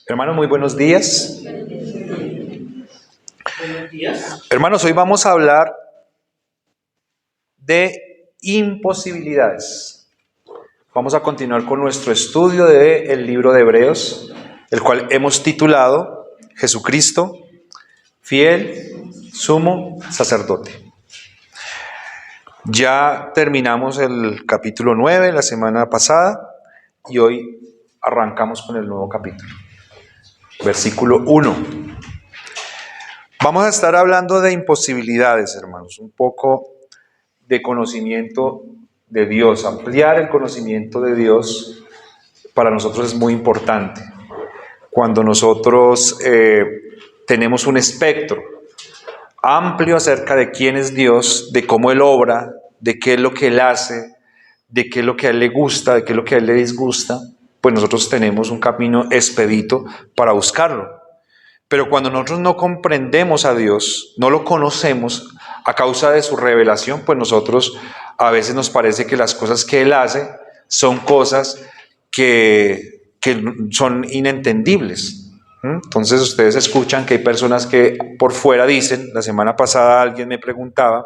Hermanos, muy buenos días. Buenos días. Hermanos, hoy vamos a hablar de imposibilidades. Vamos a continuar con nuestro estudio del libro de Hebreos, el cual hemos titulado Jesucristo, fiel, sumo sacerdote. Ya terminamos el capítulo 9 la semana pasada y hoy arrancamos con el nuevo capítulo. Versículo 1. Vamos a estar hablando de imposibilidades, hermanos, un poco de conocimiento de Dios. Ampliar el conocimiento de Dios para nosotros es muy importante. Cuando nosotros tenemos un espectro amplio acerca de quién es Dios, de cómo Él obra, de qué es lo que Él hace, de qué es lo que a Él le gusta, de qué es lo que a Él le disgusta, pues nosotros tenemos un camino expedito para buscarlo. Pero cuando nosotros no comprendemos a Dios, no lo conocemos a causa de su revelación, pues nosotros a veces nos parece que las cosas que Él hace son cosas que son inentendibles. Entonces ustedes escuchan que hay personas que por fuera dicen, la semana pasada alguien me preguntaba,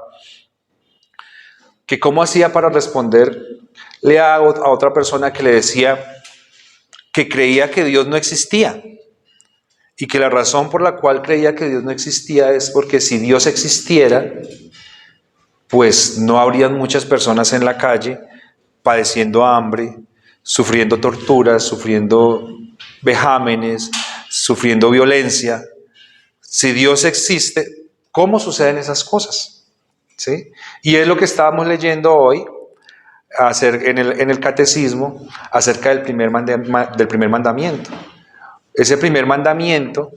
que cómo hacía para responderle a otra persona que le decía que creía que Dios no existía. Y que la razón por la cual creía que Dios no existía es porque si Dios existiera, pues no habrían muchas personas en la calle padeciendo hambre, sufriendo torturas, sufriendo vejámenes, sufriendo violencia. Si Dios existe, ¿cómo suceden esas cosas? ¿Sí? Y es lo que estábamos leyendo hoy en el catecismo acerca del primer mandamiento. Ese primer mandamiento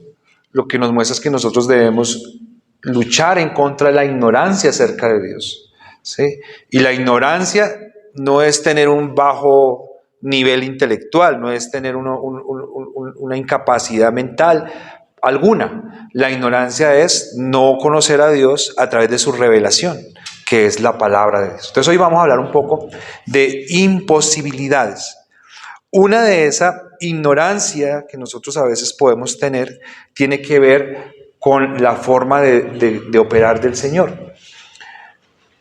lo que nos muestra es que nosotros debemos luchar en contra de la ignorancia acerca de Dios, ¿sí? Y la ignorancia no es tener un bajo nivel intelectual, no es tener una incapacidad mental alguna. La ignorancia es no conocer a Dios a través de su revelación, que es la palabra de Dios. Entonces hoy vamos a hablar un poco de imposibilidades. Una de esa ignorancia que nosotros a veces podemos tener tiene que ver con la forma de operar del Señor.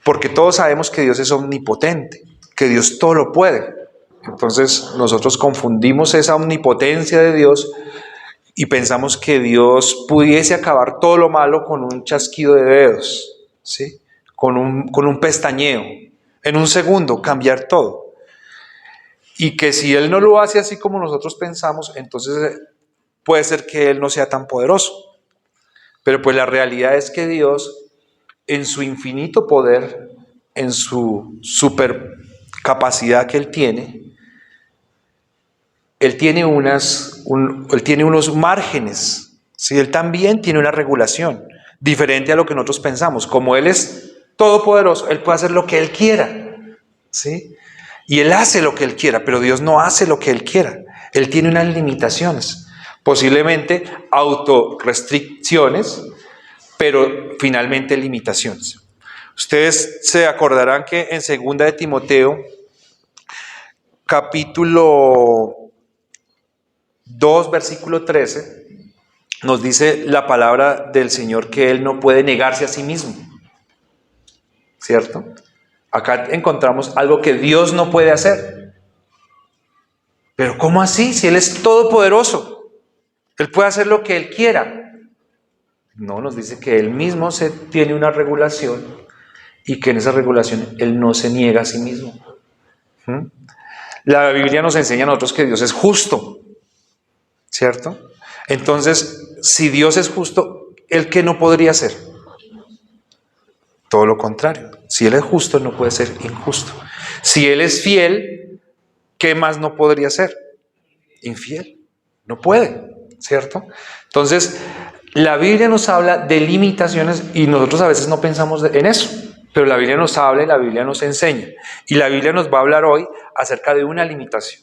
Porque todos sabemos que Dios es omnipotente, que Dios todo lo puede. Entonces nosotros confundimos esa omnipotencia de Dios y pensamos que Dios pudiese acabar todo lo malo con un chasquido de dedos, ¿sí? Con un pestañeo. En un segundo cambiar todo. Y que si Él no lo hace así como nosotros pensamos, entonces puede ser que Él no sea tan poderoso. Pero pues la realidad es que Dios, en su infinito poder, en su super capacidad que Él tiene unos márgenes, ¿sí? Él también tiene una regulación, diferente a lo que nosotros pensamos. Como Él es todopoderoso, Él puede hacer lo que Él quiera, ¿sí? Y Él hace lo que Él quiera, pero Dios no hace lo que Él quiera. Él tiene unas limitaciones, posiblemente autorrestricciones, pero finalmente limitaciones. Ustedes se acordarán que en 2 de Timoteo, capítulo 2, versículo 13, nos dice la palabra del Señor que Él no puede negarse a sí mismo. ¿Cierto? Acá encontramos algo que Dios no puede hacer. Pero ¿cómo así? Si Él es todopoderoso, Él puede hacer lo que Él quiera. No, nos dice que Él mismo tiene una regulación y que en esa regulación Él no se niega a sí mismo. La Biblia nos enseña a nosotros que Dios es justo, ¿cierto? Entonces, si Dios es justo, ¿Él qué no podría hacer? Todo lo contrario. Si Él es justo, no puede ser injusto. Si Él es fiel, ¿qué más no podría ser? Infiel. No puede, ¿cierto? Entonces, la Biblia nos habla de limitaciones y nosotros a veces no pensamos en eso. Pero la Biblia nos habla y la Biblia nos enseña. Y la Biblia nos va a hablar hoy acerca de una limitación.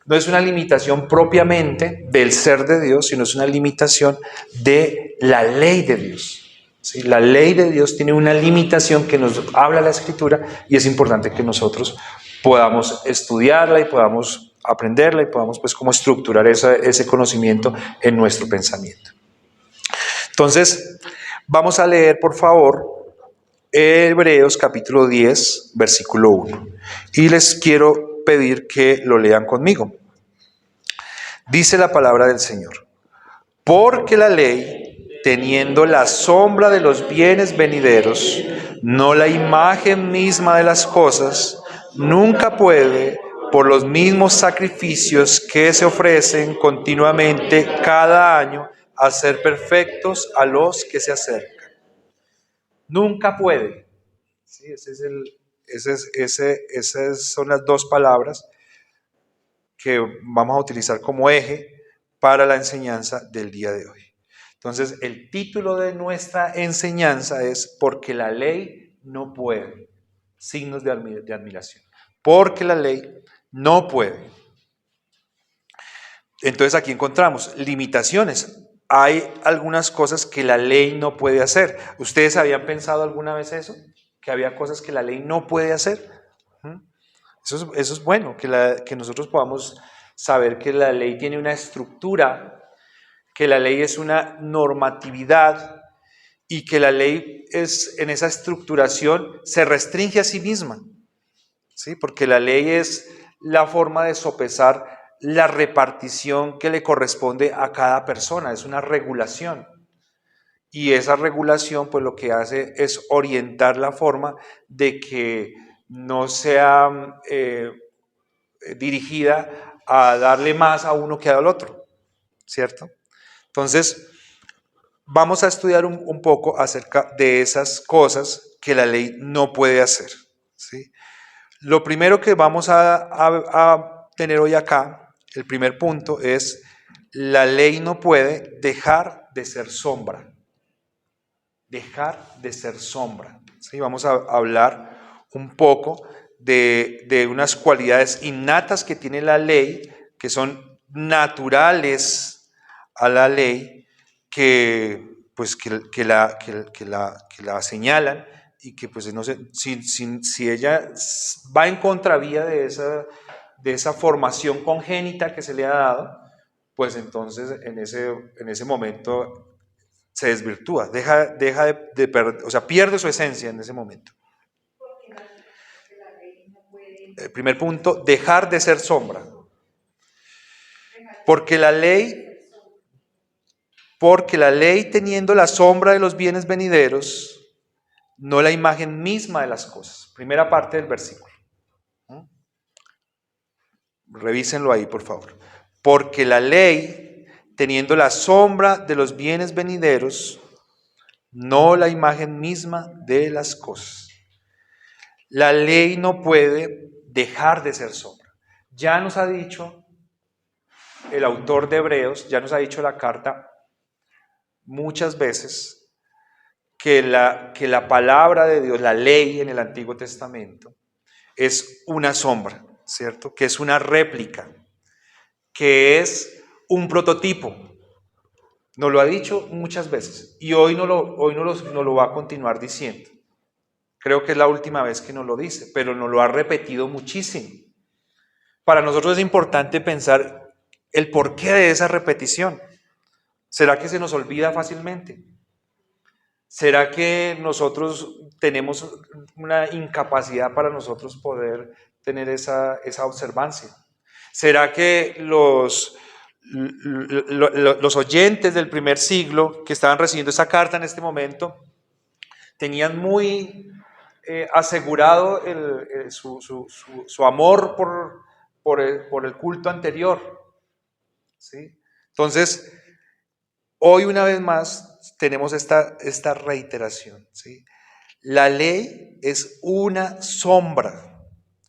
No es una limitación propiamente del ser de Dios, sino es una limitación de la ley de Dios. ¿Sí? La ley de Dios tiene una limitación que nos habla la Escritura y es importante que nosotros podamos estudiarla y podamos aprenderla y podamos pues como estructurar ese conocimiento en nuestro pensamiento. Entonces, vamos a leer por favor Hebreos capítulo 10, versículo 1. Y les quiero pedir que lo lean conmigo. Dice la palabra del Señor: porque la ley, teniendo la sombra de los bienes venideros, no la imagen misma de las cosas, nunca puede, por los mismos sacrificios que se ofrecen continuamente cada año, hacer perfectos a los que se acercan. Nunca puede. Sí, esas son las dos palabras que vamos a utilizar como eje para la enseñanza del día de hoy. Entonces, el título de nuestra enseñanza es porque la ley no puede. Signos de admiración. Porque la ley no puede. Entonces aquí encontramos limitaciones. Hay algunas cosas que la ley no puede hacer. ¿Ustedes habían pensado alguna vez eso? Que había cosas que la ley no puede hacer. Eso es bueno, que nosotros podamos saber que la ley tiene una estructura, que la ley es una normatividad y que la ley en esa estructuración se restringe a sí misma, ¿sí? Porque la ley es la forma de sopesar la repartición que le corresponde a cada persona, es una regulación. Y esa regulación pues lo que hace es orientar la forma de que no sea dirigida a darle más a uno que al otro, ¿cierto? Entonces, vamos a estudiar un poco acerca de esas cosas que la ley no puede hacer, ¿sí? Lo primero que vamos a tener hoy acá, el primer punto es, la ley no puede dejar de ser sombra. Dejar de ser sombra. ¿Sí? Vamos a hablar un poco de unas cualidades innatas que tiene la ley, que son naturales a la ley, pues, que la señalan y que pues no sé, si ella va en contravía de esa formación congénita que se le ha dado, pues entonces en ese momento se desvirtúa, deja de perder, o sea, pierde su esencia en ese momento. El primer punto, dejar de ser sombra. Porque la ley teniendo la sombra de los bienes venideros, no la imagen misma de las cosas. Primera parte del versículo. Revísenlo ahí, por favor. Porque la ley, teniendo la sombra de los bienes venideros, no la imagen misma de las cosas. La ley no puede dejar de ser sombra. Ya nos ha dicho el autor de Hebreos, ya nos ha dicho la carta muchas veces que la palabra de Dios, la ley en el Antiguo Testamento, es una sombra, ¿cierto? Que es una réplica, que es un prototipo. Nos lo ha dicho muchas veces y hoy no lo va a continuar diciendo. Creo que es la última vez que nos lo dice, pero nos lo ha repetido muchísimo. Para nosotros es importante pensar el porqué de esa repetición. ¿Será que se nos olvida fácilmente? ¿Será que nosotros tenemos una incapacidad para nosotros poder tener esa observancia? ¿Será que los oyentes del primer siglo que estaban recibiendo esa carta en este momento tenían muy asegurado su amor por el culto anterior? ¿Sí? Entonces, hoy una vez más tenemos esta reiteración, ¿sí? La ley es una sombra,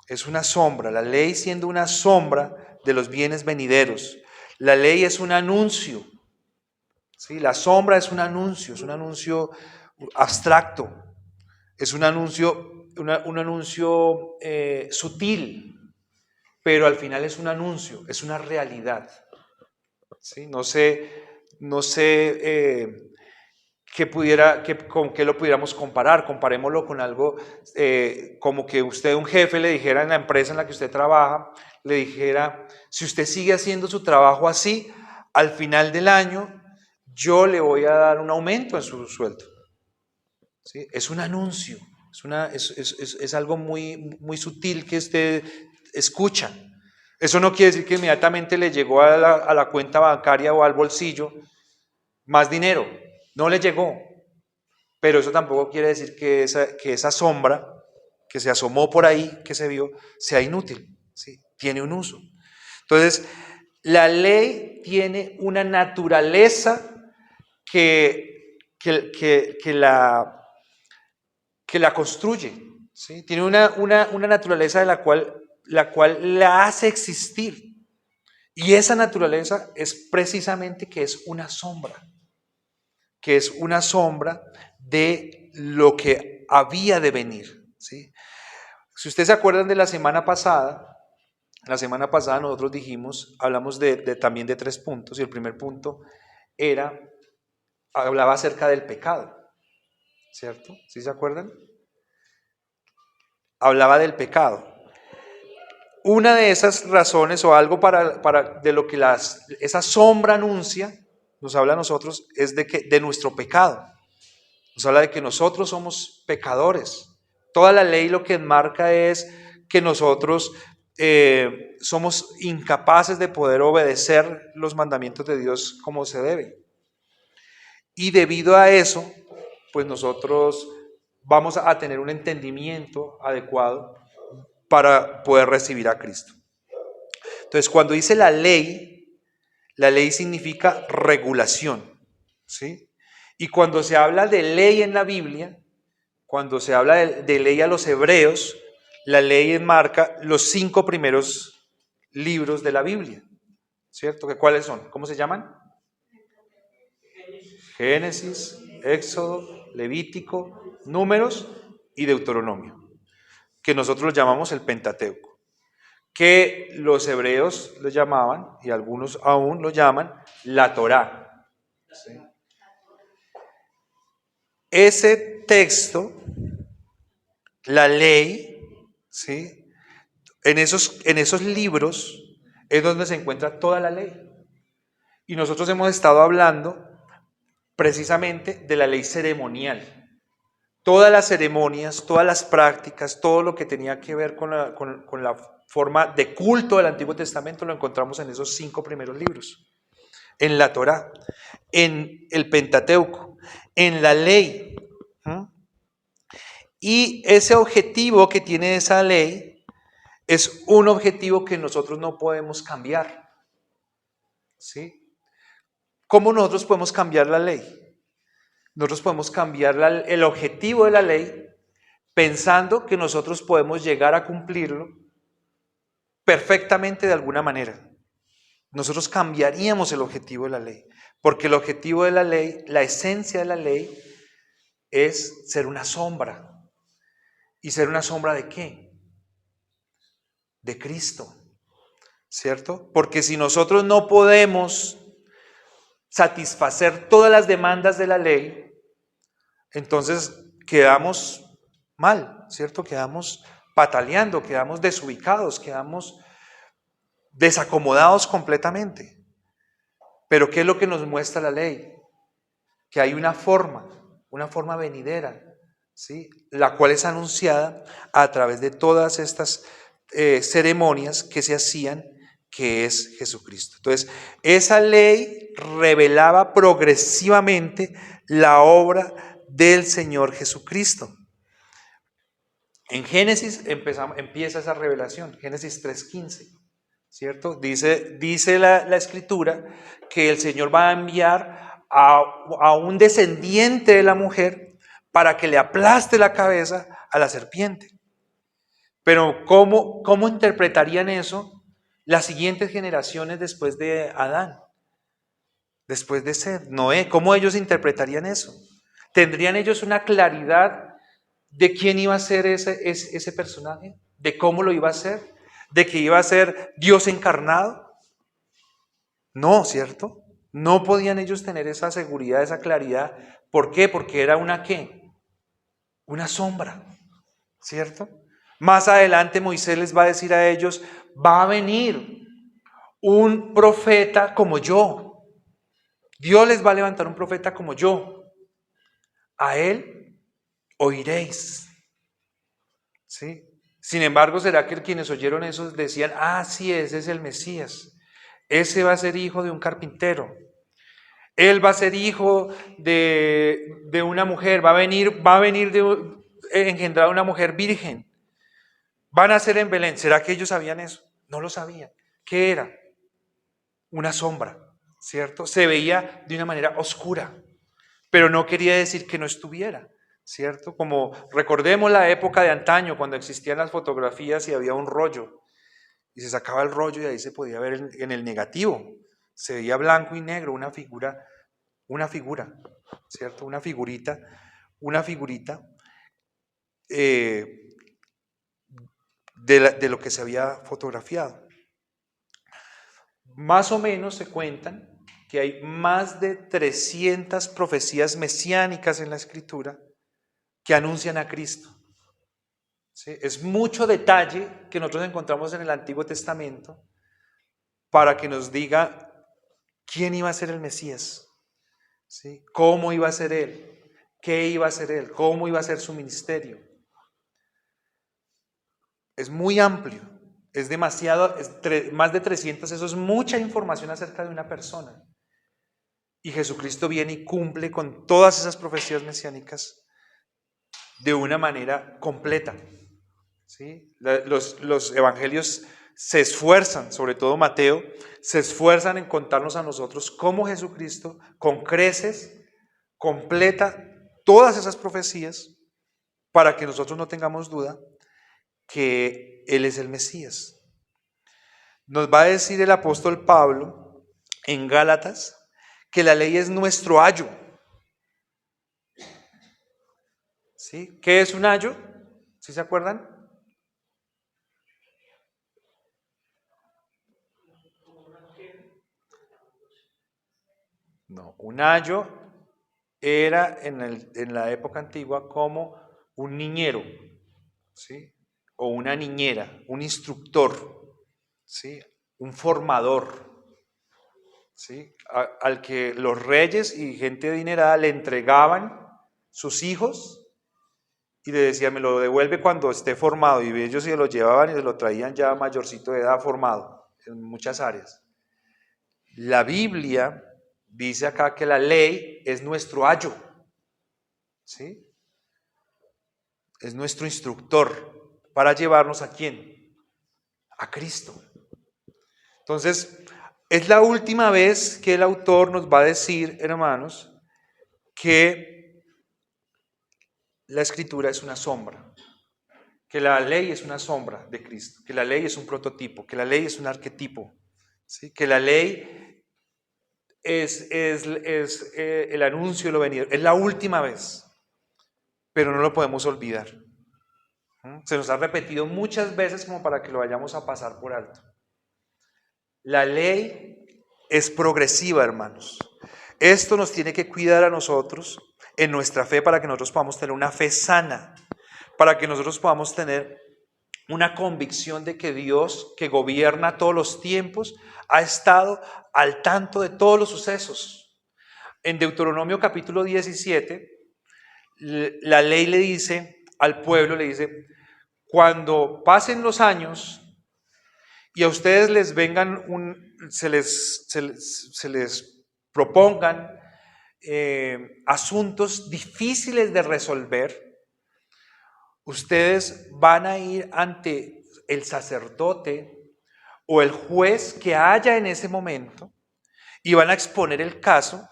la ley siendo una sombra de los bienes venideros. La ley es un anuncio, ¿sí? La sombra es un anuncio abstracto, es un anuncio sutil, pero al final es un anuncio, es una realidad. ¿Sí? No sé con qué lo pudiéramos comparar. Comparémoslo con algo como que usted, un jefe, le dijera en la empresa en la que usted trabaja, le dijera, si usted sigue haciendo su trabajo así, al final del año yo le voy a dar un aumento en su sueldo. ¿Sí? Es un anuncio, es algo muy sutil que usted escucha. Eso no quiere decir que inmediatamente le llegó a la cuenta bancaria o al bolsillo más dinero. No le llegó. Pero eso tampoco quiere decir que esa sombra que se asomó por ahí, que se vio, sea inútil. ¿Sí? Tiene un uso. Entonces, la ley tiene una naturaleza que la construye. ¿Sí? Tiene una naturaleza de la cual la hace existir. Y esa naturaleza es precisamente que es una sombra. Que es una sombra de lo que había de venir. ¿Sí? Si ustedes se acuerdan de la semana pasada nosotros hablamos también de 3 puntos, y el primer punto hablaba acerca del pecado, ¿cierto? ¿Sí se acuerdan? Hablaba del pecado. Una de esas razones o algo de lo que esa sombra anuncia, nos habla a nosotros, es de nuestro pecado. Nos habla de que nosotros somos pecadores. Toda la ley lo que enmarca es que nosotros somos incapaces de poder obedecer los mandamientos de Dios como se debe. Y debido a eso, pues nosotros vamos a tener un entendimiento adecuado para poder recibir a Cristo. Entonces, cuando dice la ley significa regulación, ¿sí? Y cuando se habla de ley en la Biblia, cuando se habla de ley a los hebreos, la ley enmarca los 5 primeros libros de la Biblia, ¿cierto? ¿Cuáles son? ¿Cómo se llaman? Génesis, Éxodo, Levítico, Números y Deuteronomio, que nosotros lo llamamos el Pentateuco, que los hebreos lo llamaban, y algunos aún lo llaman, la Torá. ¿Sí? Ese texto, la ley, ¿sí? En esos libros es donde se encuentra toda la ley. Y nosotros hemos estado hablando precisamente de la ley ceremonial. Todas las ceremonias, todas las prácticas, todo lo que tenía que ver con la forma de culto del Antiguo Testamento lo encontramos en esos 5 primeros libros. En la Torá, en el Pentateuco, en la ley. Y ese objetivo que tiene esa ley es un objetivo que nosotros no podemos cambiar. ¿Sí? ¿Cómo nosotros podemos cambiar la ley? Nosotros podemos cambiar el objetivo de la ley pensando que nosotros podemos llegar a cumplirlo perfectamente de alguna manera. Nosotros cambiaríamos el objetivo de la ley, porque el objetivo de la ley, la esencia de la ley, es ser una sombra. ¿Y ser una sombra de qué? De Cristo, ¿cierto? Porque si nosotros no podemos satisfacer todas las demandas de la ley, entonces quedamos mal, ¿cierto? Quedamos pataleando, quedamos desubicados, quedamos desacomodados completamente. Pero ¿qué es lo que nos muestra la ley? Que hay una forma venidera, ¿sí? La cual es anunciada a través de todas estas ceremonias que se hacían, que es Jesucristo. Entonces, esa ley revelaba progresivamente la obra del Señor Jesucristo. En Génesis empieza esa revelación, Génesis 3:15, ¿cierto? Dice la Escritura que el Señor va a enviar a un descendiente de la mujer para que le aplaste la cabeza a la serpiente. Pero ¿cómo interpretarían eso las siguientes generaciones después de Adán? Después de Seth, Noé, ¿cómo ellos interpretarían eso? ¿Tendrían ellos una claridad de quién iba a ser ese personaje? ¿De cómo lo iba a hacer? ¿De que iba a ser Dios encarnado? No, ¿cierto? No podían ellos tener esa seguridad, esa claridad, ¿Por qué? Porque era una ¿qué? Una sombra, ¿cierto? Más adelante Moisés les va a decir a ellos, va a venir un profeta como yo. Dios les va a levantar un profeta como yo. A él oiréis. ¿Sí? Sin embargo, ¿será que quienes oyeron eso decían, sí, ese es el Mesías? Ese va a ser hijo de un carpintero. Él va a ser hijo de una mujer, va a venir engendrado una mujer virgen. Van a ser en Belén. ¿Será que ellos sabían eso? No lo sabían. ¿Qué era? Una sombra, ¿cierto? Se veía de una manera oscura, pero no quería decir que no estuviera, ¿cierto? Como recordemos la época de antaño, cuando existían las fotografías y había un rollo, y se sacaba el rollo y ahí se podía ver en el negativo. Se veía blanco y negro, una figura, ¿cierto? Una figurita de lo que se había fotografiado. Más o menos se cuentan que hay más de 300 profecías mesiánicas en la Escritura que anuncian a Cristo. ¿Sí? Es mucho detalle que nosotros encontramos en el Antiguo Testamento para que nos diga quién iba a ser el Mesías, ¿sí? Cómo iba a ser Él, qué iba a ser Él, cómo iba a ser su ministerio. Es muy amplio, es demasiado, más de 300, eso es mucha información acerca de una persona. Y Jesucristo viene y cumple con todas esas profecías mesiánicas de una manera completa. ¿Sí? Los evangelios se esfuerzan, sobre todo Mateo, se esfuerzan en contarnos a nosotros cómo Jesucristo, con creces, completa todas esas profecías para que nosotros no tengamos duda que Él es el Mesías. Nos va a decir el apóstol Pablo en Gálatas que la ley es nuestro ayo. ¿Sí? ¿Qué es un ayo? ¿Sí se acuerdan? No, un ayo era en la época antigua como un niñero, ¿sí? O una niñera, un instructor, ¿sí? Un formador, ¿sí? Al que los reyes y gente adinerada le entregaban sus hijos y le decían, me lo devuelve cuando esté formado, y ellos se lo llevaban y se lo traían ya mayorcito de edad, formado en muchas áreas. La Biblia dice acá que la ley es nuestro ayo, ¿sí? Es nuestro instructor para llevarnos ¿a quién? A Cristo. Entonces, es la última vez que el autor nos va a decir, hermanos, que la Escritura es una sombra, que la ley es una sombra de Cristo, que la ley es un prototipo, que la ley es un arquetipo, ¿sí? Que la ley es el anuncio de lo venido. Es la última vez, pero no lo podemos olvidar. Se nos ha repetido muchas veces como para que lo vayamos a pasar por alto. La ley es progresiva, hermanos. Esto nos tiene que cuidar a nosotros en nuestra fe para que nosotros podamos tener una fe sana, para que nosotros podamos tener una convicción de que Dios, que gobierna todos los tiempos, ha estado al tanto de todos los sucesos. En Deuteronomio capítulo 17, la ley le dice al pueblo, le dice, cuando pasen los años y a ustedes les vengan, se les propongan asuntos difíciles de resolver, ustedes van a ir ante el sacerdote o el juez que haya en ese momento y van a exponer el caso,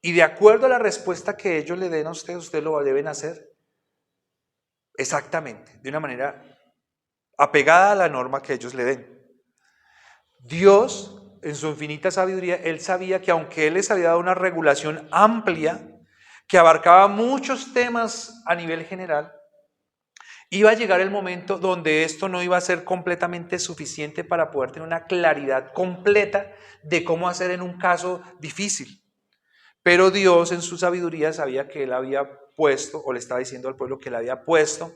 y de acuerdo a la respuesta que ellos le den a ustedes lo deben hacer exactamente, de una manera apegada a la norma que ellos le den. Dios, en su infinita sabiduría, Él sabía que aunque Él les había dado una regulación amplia, que abarcaba muchos temas a nivel general, iba a llegar el momento donde esto no iba a ser completamente suficiente para poder tener una claridad completa de cómo hacer en un caso difícil. Pero Dios en su sabiduría sabía que Él había puesto, o le estaba diciendo al pueblo que Él había puesto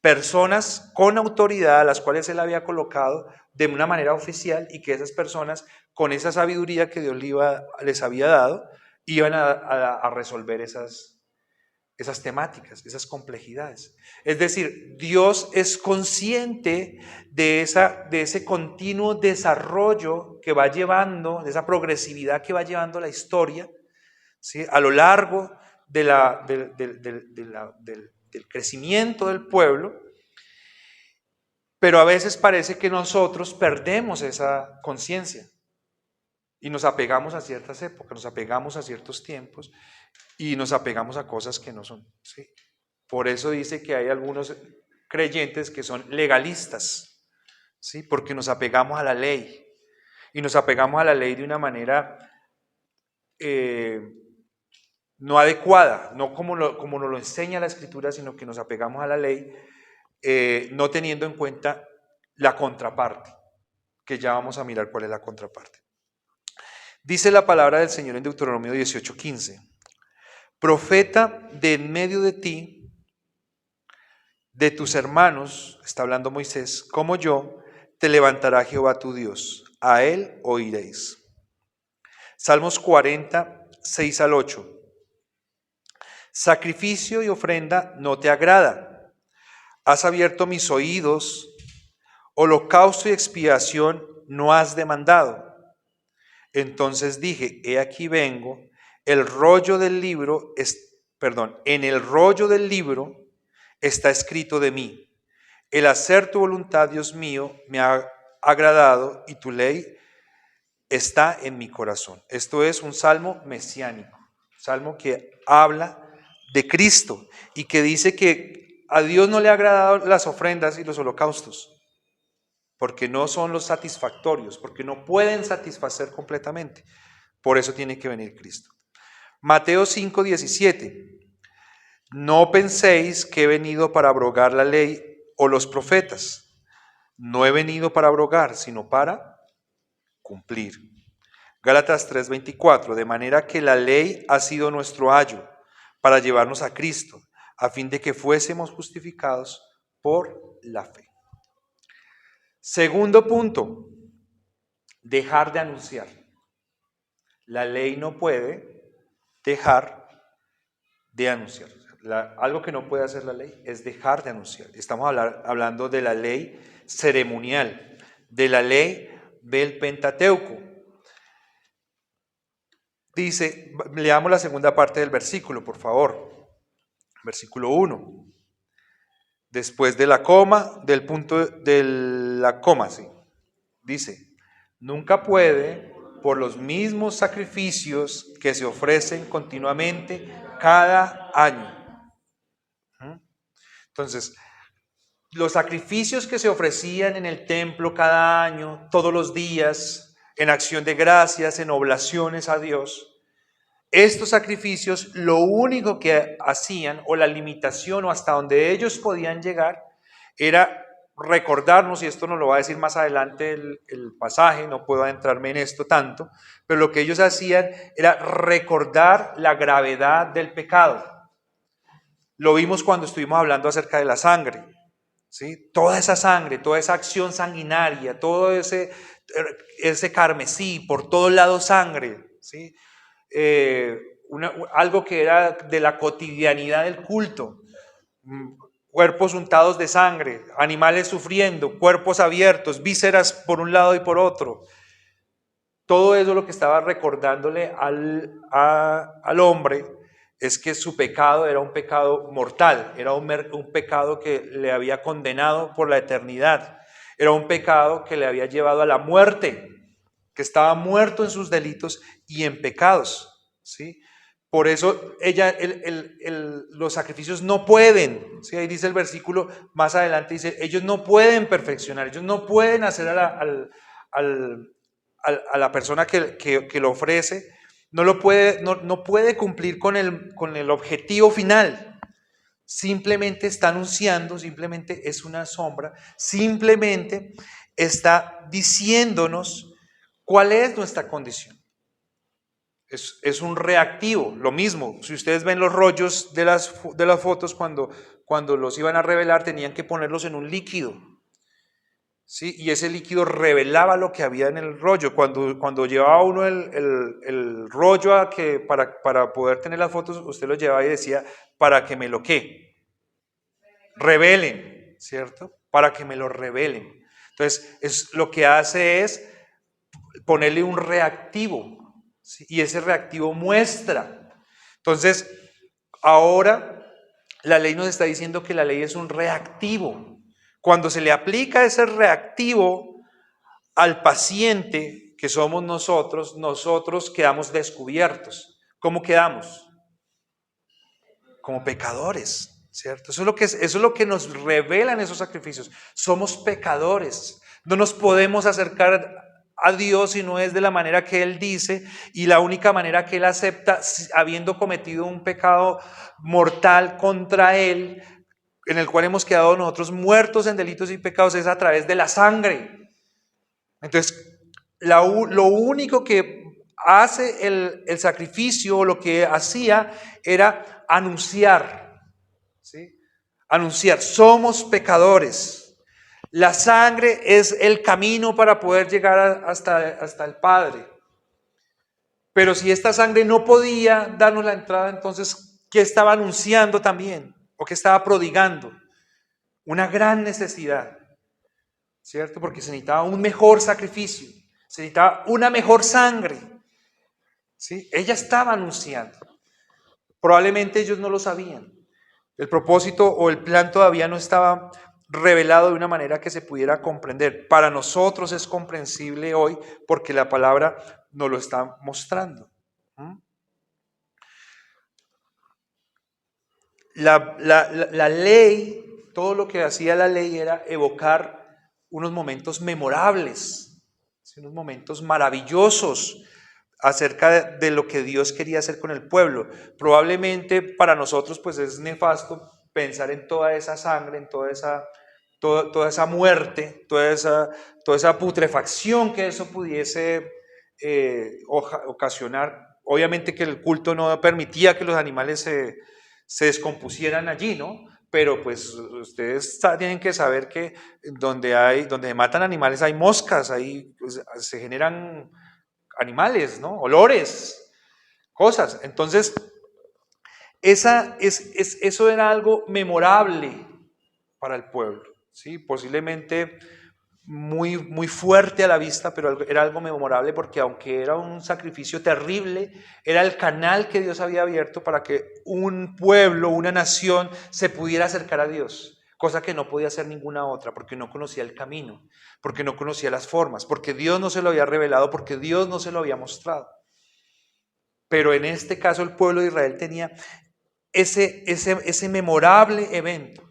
personas con autoridad a las cuales Él había colocado de una manera oficial, y que esas personas, con esa sabiduría que Dios les había dado, iban a resolver esas temáticas, esas complejidades. Es decir, Dios es consciente de ese continuo desarrollo que va llevando, de esa progresividad que va llevando la historia, ¿sí? A lo largo del crecimiento del pueblo, pero a veces parece que nosotros perdemos esa conciencia y nos apegamos a ciertas épocas, nos apegamos a ciertos tiempos y nos apegamos a cosas que no son, ¿sí? Por eso dice que hay algunos creyentes que son legalistas, ¿sí? Porque nos apegamos a la ley, y nos apegamos a la ley de una manera no adecuada, no como nos lo enseña la Escritura, sino que nos apegamos a la ley no teniendo en cuenta la contraparte, que ya vamos a mirar cuál es la contraparte. Dice la palabra del Señor en Deuteronomio 18:15: profeta de en medio de ti, de tus hermanos, está hablando Moisés, como yo, te levantará Jehová tu Dios, a él oiréis. Salmos 40, 6 al 8. Sacrificio y ofrenda no te agrada. Has abierto mis oídos, holocausto y expiación no has demandado. Entonces dije, he aquí vengo, en el rollo del libro está escrito de mí: el hacer tu voluntad, Dios mío, me ha agradado, y tu ley está en mi corazón. Esto es un salmo mesiánico, salmo que habla de Cristo y que dice que a Dios no le ha agradado las ofrendas y los holocaustos, porque no son los satisfactorios, porque no pueden satisfacer completamente. Por eso tiene que venir Cristo. Mateo 5:17. No penséis que he venido para abrogar la ley o los profetas. No he venido para abrogar, sino para cumplir. Gálatas 3:24. De manera que la ley ha sido nuestro ayo para llevarnos a Cristo, a fin de que fuésemos justificados por la fe. Segundo punto, dejar de anunciar. La ley no puede dejar de anunciar. Algo que no puede hacer la ley es dejar de anunciar. Estamos hablando de la ley ceremonial, de la ley del Pentateuco. Dice, leamos la segunda parte del versículo, por favor. Versículo 1. Después de la coma, del punto de la coma, sí. Dice, nunca puede, por los mismos sacrificios que se ofrecen continuamente cada año. Entonces, los sacrificios que se ofrecían en el templo cada año, todos los días, en acción de gracias, en oblaciones a Dios, estos sacrificios lo único que hacían, o la limitación, o hasta donde ellos podían llegar, era recordarnos, y esto nos lo va a decir más adelante el pasaje, no puedo adentrarme en esto tanto, pero lo que ellos hacían era recordar la gravedad del pecado. Lo vimos cuando estuvimos hablando acerca de la sangre, ¿sí? Toda esa sangre, toda esa acción sanguinaria, todo ese carmesí, por todos lados sangre, ¿sí? Algo que era de la cotidianidad del culto, cuerpos untados de sangre, animales sufriendo, cuerpos abiertos, vísceras por un lado y por otro. Todo eso lo que estaba recordándole al hombre es que su pecado era un pecado mortal, era un pecado que le había condenado por la eternidad, era un pecado que le había llevado a la muerte, que estaba muerto en sus delitos y en pecados, ¿sí? Por eso los sacrificios no pueden, ¿sí? Ahí dice el versículo más adelante, dice, ellos no pueden perfeccionar, ellos no pueden hacer a la persona que lo ofrece, no puede cumplir con el objetivo final. Simplemente está anunciando, simplemente es una sombra, simplemente está diciéndonos cuál es nuestra condición. Es un reactivo, lo mismo. Si ustedes ven los rollos de las fotos, cuando los iban a revelar, tenían que ponerlos en un líquido. ¿Sí? Y ese líquido revelaba lo que había en el rollo. Cuando llevaba uno el rollo para poder tener las fotos, usted lo llevaba y decía, para que me lo ¿qué? Revelen, ¿cierto? Para que me lo revelen. Entonces, lo que hace es ponerle un reactivo, ¿sí? Y ese reactivo muestra. Entonces, ahora la ley nos está diciendo que la ley es un reactivo. Cuando se le aplica ese reactivo al paciente, que somos nosotros quedamos descubiertos. ¿Cómo quedamos? Como pecadores, ¿cierto? Eso es lo que nos revelan esos sacrificios. Somos pecadores. No nos podemos acercar a Dios si no es de la manera que Él dice, y la única manera que Él acepta, habiendo cometido un pecado mortal contra Él, en el cual hemos quedado nosotros muertos en delitos y pecados, es a través de la sangre. Entonces, lo único que hace el sacrificio, lo que hacía, era anunciar, ¿sí? Anunciar, somos pecadores. La sangre es el camino para poder llegar hasta el Padre. Pero si esta sangre no podía darnos la entrada, entonces, ¿qué estaba anunciando también? ¿O qué estaba prodigando? Una gran necesidad, ¿cierto? Porque se necesitaba un mejor sacrificio, se necesitaba una mejor sangre, ¿sí? Ella estaba anunciando. Probablemente ellos no lo sabían. El propósito o el plan todavía no estaba revelado de una manera que se pudiera comprender. Para nosotros es comprensible hoy porque la palabra nos lo está mostrando. La ley, todo lo que hacía la ley era evocar unos momentos memorables, unos momentos maravillosos acerca de lo que Dios quería hacer con el pueblo. Probablemente para nosotros pues es nefasto pensar en toda esa sangre, en toda esa muerte, toda esa putrefacción que eso pudiese ocasionar. Obviamente que el culto no permitía que los animales se descompusieran allí, ¿no? Pero pues ustedes tienen que saber que donde matan animales hay moscas, pues, se generan animales, ¿no? Olores, cosas. Entonces, eso era algo memorable para el pueblo, ¿sí? Posiblemente muy, muy fuerte a la vista, pero era algo memorable porque aunque era un sacrificio terrible, era el canal que Dios había abierto para que un pueblo, una nación se pudiera acercar a Dios, cosa que no podía hacer ninguna otra, porque no conocía el camino, porque no conocía las formas, porque Dios no se lo había revelado, porque Dios no se lo había mostrado. Pero en este caso el pueblo de Israel tenía ese memorable evento.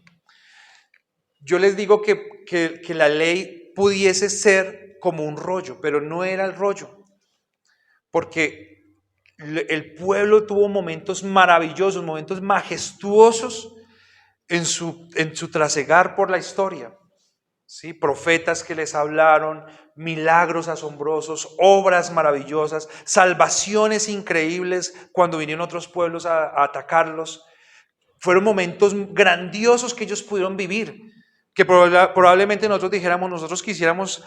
Yo les digo que la ley pudiese ser como un rollo, pero no era el rollo, porque el pueblo tuvo momentos maravillosos, momentos majestuosos en su trasegar por la historia, ¿sí? Profetas que les hablaron, milagros asombrosos, obras maravillosas, salvaciones increíbles cuando vinieron otros pueblos a atacarlos. Fueron momentos grandiosos que ellos pudieron vivir, que probablemente nosotros quisiéramos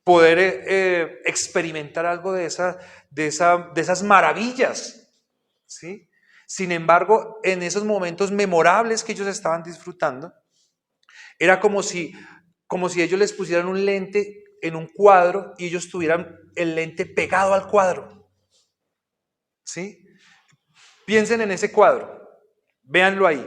poder experimentar algo de esas maravillas, ¿sí? Sin embargo, en esos momentos memorables que ellos estaban disfrutando, era como si ellos les pusieran un lente en un cuadro y ellos tuvieran el lente pegado al cuadro, ¿sí? Piensen en ese cuadro, véanlo ahí,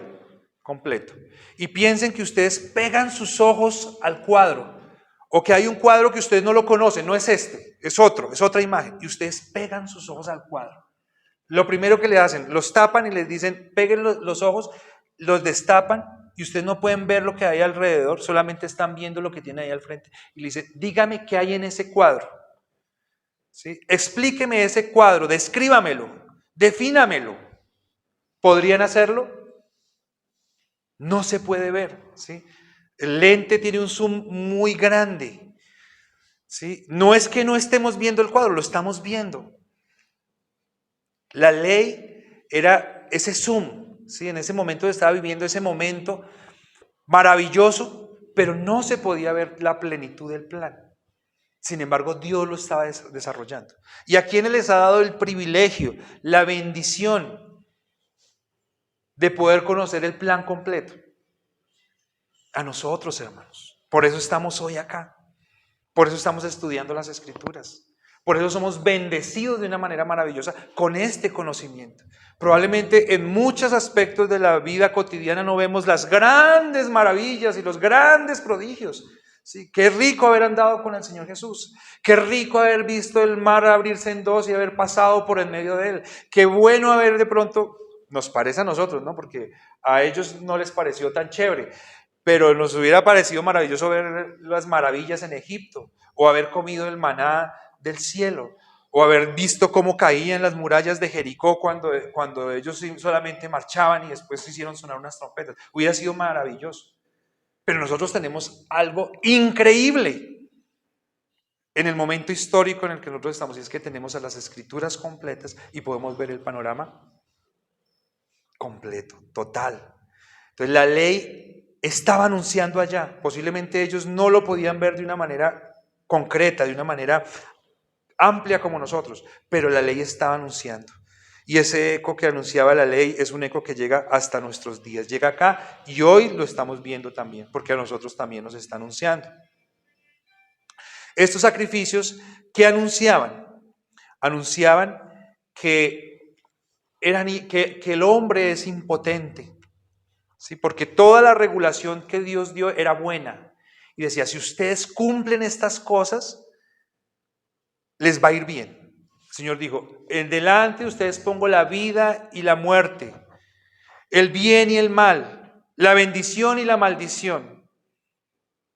completo. Y piensen que ustedes pegan sus ojos al cuadro, o que hay un cuadro que ustedes no lo conocen, no es este, es otro, es otra imagen, y ustedes pegan sus ojos al cuadro. Lo primero que le hacen, los tapan y les dicen, peguen los ojos, los destapan, y ustedes no pueden ver lo que hay alrededor, solamente están viendo lo que tiene ahí al frente. Y le dicen, dígame qué hay en ese cuadro, ¿sí? Explíqueme ese cuadro, descríbamelo, defínamelo. ¿Podrían hacerlo? No se puede ver, ¿sí? El lente tiene un zoom muy grande, ¿sí? No es que no estemos viendo el cuadro, lo estamos viendo. La ley era ese zoom, ¿sí? En ese momento estaba viviendo ese momento maravilloso, pero no se podía ver la plenitud del plan. Sin embargo, Dios lo estaba desarrollando. ¿Y a quienes les ha dado el privilegio, la bendición de poder conocer el plan completo? A nosotros, hermanos. Por eso estamos hoy acá. Por eso estamos estudiando las Escrituras. Por eso somos bendecidos de una manera maravillosa con este conocimiento. Probablemente en muchos aspectos de la vida cotidiana no vemos las grandes maravillas y los grandes prodigios. Sí, qué rico haber andado con el Señor Jesús. Qué rico haber visto el mar abrirse en dos y haber pasado por en medio de él. Qué bueno haber de pronto, nos parece a nosotros, ¿no? Porque a ellos no les pareció tan chévere. Pero nos hubiera parecido maravilloso ver las maravillas en Egipto, o haber comido el maná del cielo, o haber visto cómo caían las murallas de Jericó cuando ellos solamente marchaban y después hicieron sonar unas trompetas. Hubiera sido maravilloso. Pero nosotros tenemos algo increíble en el momento histórico en el que nosotros estamos, y es que tenemos a las Escrituras completas y podemos ver el panorama completo, total. Entonces la ley estaba anunciando allá. Posiblemente ellos no lo podían ver de una manera concreta, de una manera amplia como nosotros, pero la ley estaba anunciando. Y ese eco que anunciaba la ley es un eco que llega hasta nuestros días. Llega acá y hoy lo estamos viendo también, porque a nosotros también nos está anunciando. Estos sacrificios, ¿qué anunciaban? Anunciaban que el hombre es impotente. ¿Sí? Porque toda la regulación que Dios dio era buena. Y decía, si ustedes cumplen estas cosas, les va a ir bien. El Señor dijo, en delante de ustedes pongo la vida y la muerte, el bien y el mal, la bendición y la maldición.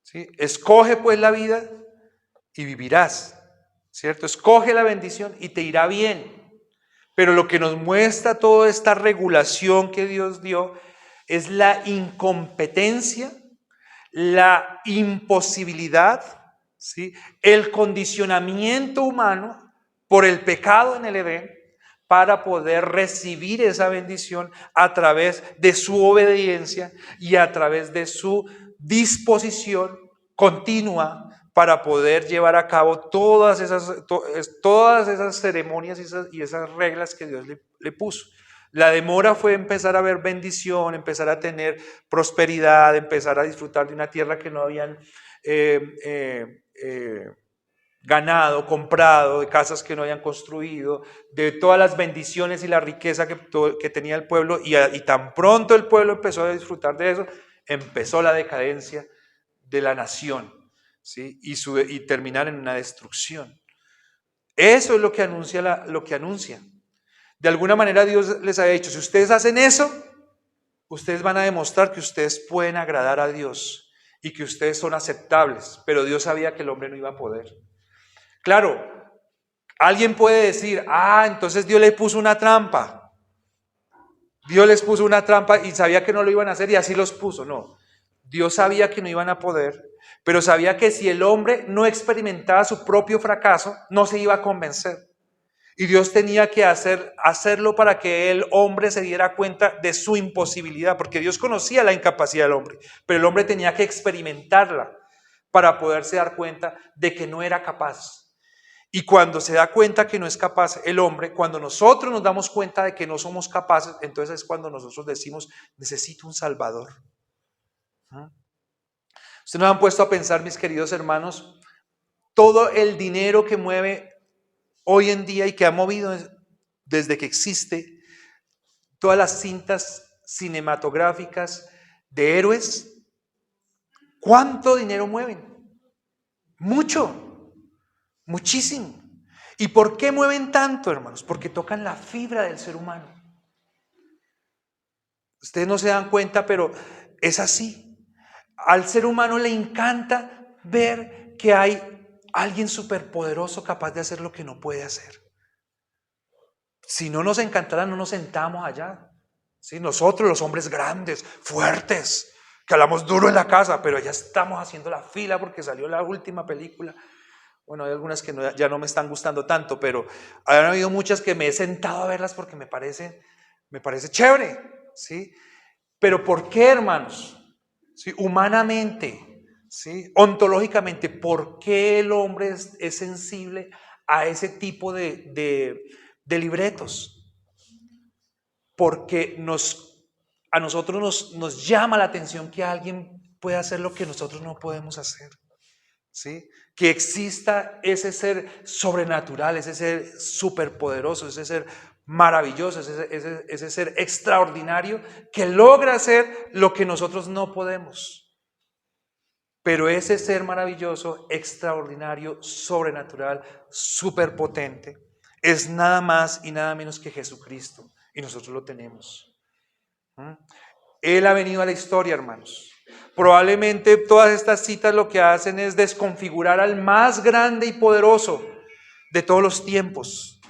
¿Sí? Escoge pues la vida y vivirás. ¿Cierto? Escoge la bendición y te irá bien. Pero lo que nos muestra toda esta regulación que Dios dio es la incompetencia, la imposibilidad, ¿sí? El condicionamiento humano por el pecado en el Edén para poder recibir esa bendición a través de su obediencia y a través de su disposición continua para poder llevar a cabo todas esas ceremonias y esas reglas que Dios le puso. La demora fue empezar a ver bendición, empezar a tener prosperidad, empezar a disfrutar de una tierra que no habían ganado, comprado, de casas que no habían construido, de todas las bendiciones y la riqueza que tenía el pueblo, y tan pronto el pueblo empezó a disfrutar de eso, empezó la decadencia de la nación, ¿sí? y terminar en una destrucción. Eso es lo que anuncia. De alguna manera Dios les había dicho, si ustedes hacen eso, ustedes van a demostrar que ustedes pueden agradar a Dios y que ustedes son aceptables, pero Dios sabía que el hombre no iba a poder. Claro, alguien puede decir, entonces Dios le puso una trampa. Dios les puso una trampa y sabía que no lo iban a hacer y así los puso. No, Dios sabía que no iban a poder, pero sabía que si el hombre no experimentaba su propio fracaso, no se iba a convencer. Y Dios tenía que hacerlo para que el hombre se diera cuenta de su imposibilidad, porque Dios conocía la incapacidad del hombre, pero el hombre tenía que experimentarla para poderse dar cuenta de que no era capaz. Y cuando se da cuenta que no es capaz el hombre, cuando nosotros nos damos cuenta de que no somos capaces, entonces es cuando nosotros decimos, necesito un Salvador. Ustedes nos han puesto a pensar, mis queridos hermanos, todo el dinero que mueve hoy en día y que ha movido desde que existe, todas las cintas cinematográficas de héroes, ¿cuánto dinero mueven? Mucho, muchísimo. ¿Y por qué mueven tanto, hermanos? Porque tocan la fibra del ser humano. Ustedes no se dan cuenta, pero es así. Al ser humano le encanta ver que hay alguien superpoderoso capaz de hacer lo que no puede hacer. Si no nos encantara, no nos sentamos allá. ¿Sí? Nosotros, los hombres grandes, fuertes, que hablamos duro en la casa, pero ya estamos haciendo la fila porque salió la última película. Bueno, hay algunas que ya no me están gustando tanto, pero han habido muchas que me he sentado a verlas porque me parece chévere, ¿sí? Pero ¿por qué, hermanos? ¿Sí? Humanamente, ¿sí? Ontológicamente, ¿por qué el hombre es sensible a ese tipo de libretos? Porque a nosotros nos llama la atención que alguien pueda hacer lo que nosotros no podemos hacer, ¿sí? Que exista ese ser sobrenatural, ese ser superpoderoso, ese ser maravilloso, ese ser extraordinario que logra hacer lo que nosotros no podemos. Pero ese ser maravilloso, extraordinario, sobrenatural, superpotente, es nada más y nada menos que Jesucristo. Y nosotros lo tenemos. Él ha venido a la historia, hermanos. Probablemente todas estas citas lo que hacen es desconfigurar al más grande y poderoso de todos los tiempos.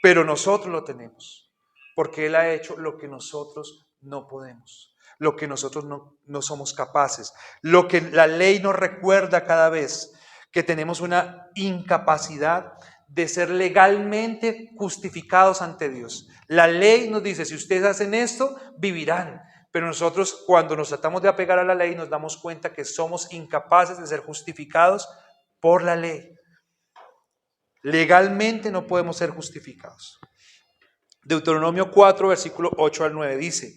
Pero nosotros lo tenemos. Porque Él ha hecho lo que nosotros no podemos. Lo que nosotros no somos capaces. Lo que la ley nos recuerda cada vez, que tenemos una incapacidad de ser legalmente justificados ante Dios. La ley nos dice, si ustedes hacen esto, vivirán. Pero nosotros, cuando nos tratamos de apegar a la ley, nos damos cuenta que somos incapaces de ser justificados por la ley. Legalmente no podemos ser justificados. Deuteronomio 4, versículo 8 al 9 dice: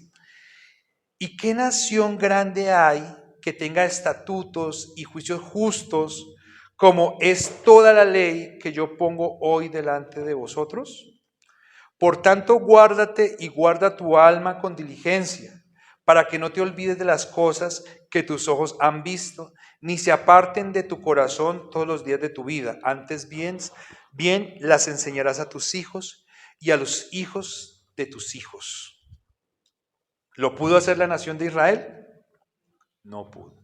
¿Y qué nación grande hay que tenga estatutos y juicios justos, como es toda la ley que yo pongo hoy delante de vosotros? Por tanto, guárdate y guarda tu alma con diligencia, para que no te olvides de las cosas que tus ojos han visto, ni se aparten de tu corazón todos los días de tu vida. Antes bien las enseñarás a tus hijos y a los hijos de tus hijos. ¿Lo pudo hacer la nación de Israel? No pudo.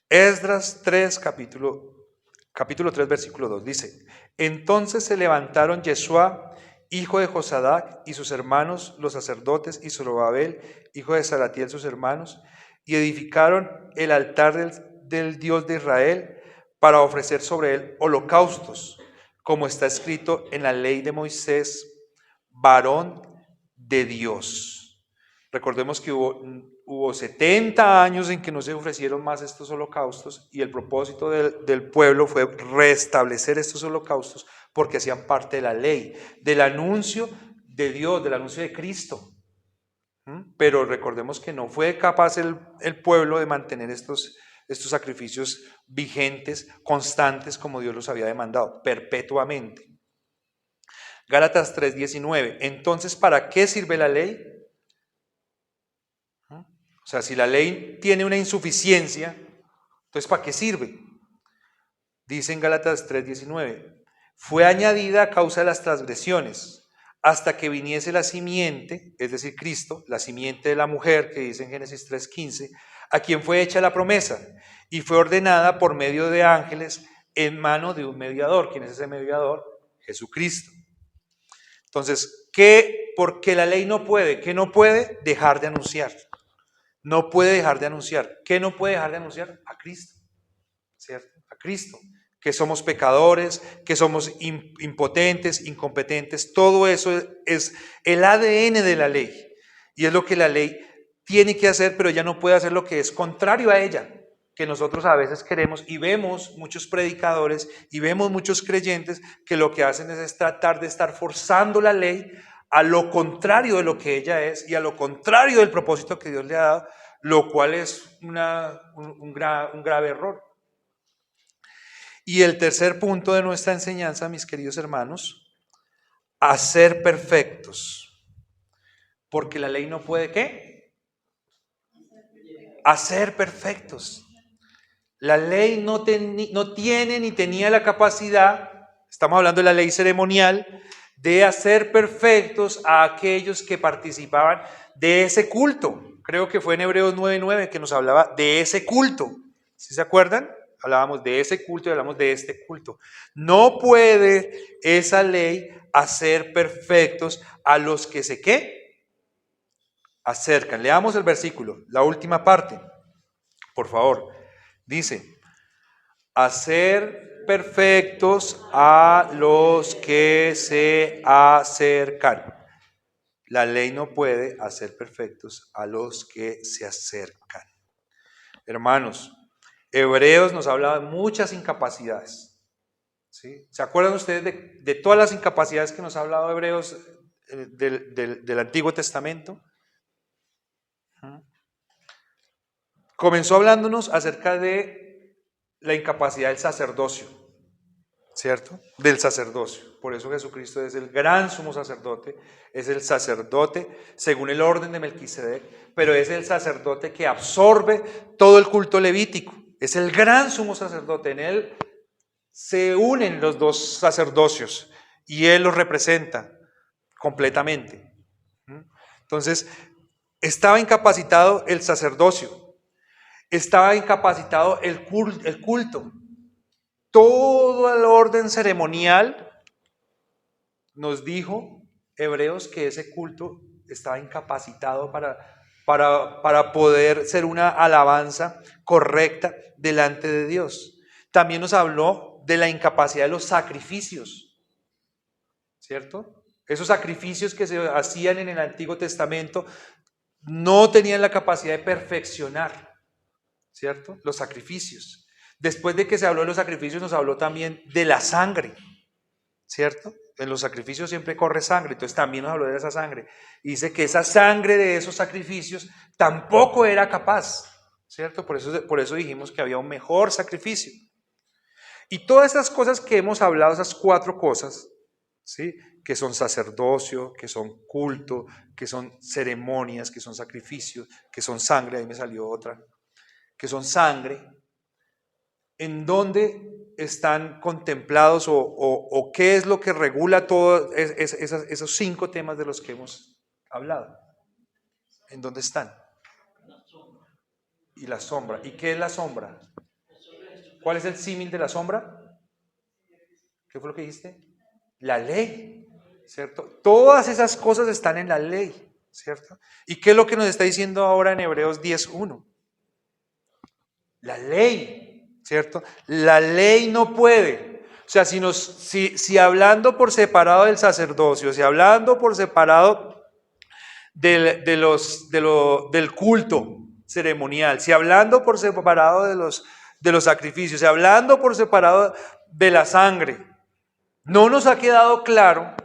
Esdras 3, capítulo 3, versículo 2 dice: Entonces se levantaron Yeshua, hijo de Josadac, y sus hermanos, los sacerdotes, y Zorobabel, hijo de Salatiel, sus hermanos, y edificaron el altar del Dios de Israel para ofrecer sobre él holocaustos, como está escrito en la ley de Moisés, varón de Dios. Recordemos que hubo 70 años en que no se ofrecieron más estos holocaustos, y el propósito del pueblo fue restablecer estos holocaustos porque hacían parte de la ley, del anuncio de Dios, del anuncio de Cristo. Pero recordemos que no fue capaz el pueblo de mantener estos sacrificios vigentes, constantes, como Dios los había demandado, perpetuamente. Gálatas 3:19. Entonces, ¿para qué sirve la ley? O sea, si la ley tiene una insuficiencia, entonces ¿para qué sirve? Dice en Gálatas 3:19, fue añadida a causa de las transgresiones, hasta que viniese la simiente, es decir, Cristo, la simiente de la mujer, que dice en Génesis 3:15, a quien fue hecha la promesa, y fue ordenada por medio de ángeles en mano de un mediador. ¿Quién es ese mediador? Jesucristo. Entonces, ¿por qué la ley no puede? ¿Qué no puede? Dejar de anunciar. No puede dejar de anunciar. ¿Qué no puede dejar de anunciar? A Cristo, ¿cierto? A Cristo. Que somos pecadores, que somos impotentes, incompetentes. Todo eso es el ADN de la ley. Y es lo que la ley tiene que hacer, pero ella no puede hacer lo que es contrario a ella, que nosotros a veces queremos, y vemos muchos predicadores y vemos muchos creyentes que lo que hacen es tratar de estar forzando la ley a lo contrario de lo que ella es y a lo contrario del propósito que Dios le ha dado, lo cual es un grave error. Y el tercer punto de nuestra enseñanza, mis queridos hermanos, a ser perfectos. Porque la ley no puede, ¿qué? A ser perfectos. La ley no tiene ni tenía la capacidad, estamos hablando de la ley ceremonial, de hacer perfectos a aquellos que participaban de ese culto. Creo que fue en Hebreos 9:9 que nos hablaba de ese culto. ¿Sí se acuerdan? Hablábamos de ese culto y hablamos de este culto. No puede esa ley hacer perfectos a los que se ¿qué? Acercan. Leamos el versículo, la última parte, por favor. Dice, hacer perfectos a los que se acercan. La ley no puede hacer perfectos a los que se acercan. Hermanos, Hebreos nos habla de muchas incapacidades. ¿Sí? ¿Se acuerdan ustedes de todas las incapacidades que nos ha hablado Hebreos del Antiguo Testamento? Comenzó hablándonos acerca de la incapacidad del sacerdocio, ¿cierto? Del sacerdocio. Por eso Jesucristo es el gran sumo sacerdote, es el sacerdote según el orden de Melquisedec, pero es el sacerdote que absorbe todo el culto levítico. Es el gran sumo sacerdote. En él se unen los dos sacerdocios y él los representa completamente. Entonces, estaba incapacitado el sacerdocio, estaba incapacitado el culto. Todo el orden ceremonial, nos dijo Hebreos que ese culto estaba incapacitado para poder ser una alabanza correcta delante de Dios. También nos habló de la incapacidad de los sacrificios, ¿cierto? Esos sacrificios que se hacían en el Antiguo Testamento no tenían la capacidad de perfeccionar, ¿cierto? Los sacrificios. Después de que se habló de los sacrificios, nos habló también de la sangre, ¿cierto? En los sacrificios siempre corre sangre, entonces también nos habló de esa sangre. Y dice que esa sangre de esos sacrificios tampoco era capaz, ¿cierto? Por eso dijimos que había un mejor sacrificio. Y todas esas cosas que hemos hablado, esas 4 cosas, ¿sí? Que son sacerdocio, que son culto, que son ceremonias, que son sacrificios, que son sangre, ahí me salió otra, que son sangre, ¿en dónde están contemplados o qué es lo que regula todos esos 5 temas de los que hemos hablado? ¿En dónde están? Y la sombra. ¿Y qué es la sombra? ¿Cuál es el símil de la sombra? ¿Qué fue lo que dijiste? La ley, ¿cierto? Todas esas cosas están en la ley, ¿cierto? ¿Y qué es lo que nos está diciendo ahora en Hebreos 10:1? La ley, ¿cierto? La ley no puede. O sea, si hablando por separado del sacerdocio, si hablando por separado del culto ceremonial, si hablando por separado de los sacrificios, si hablando por separado de la sangre, no nos ha quedado claro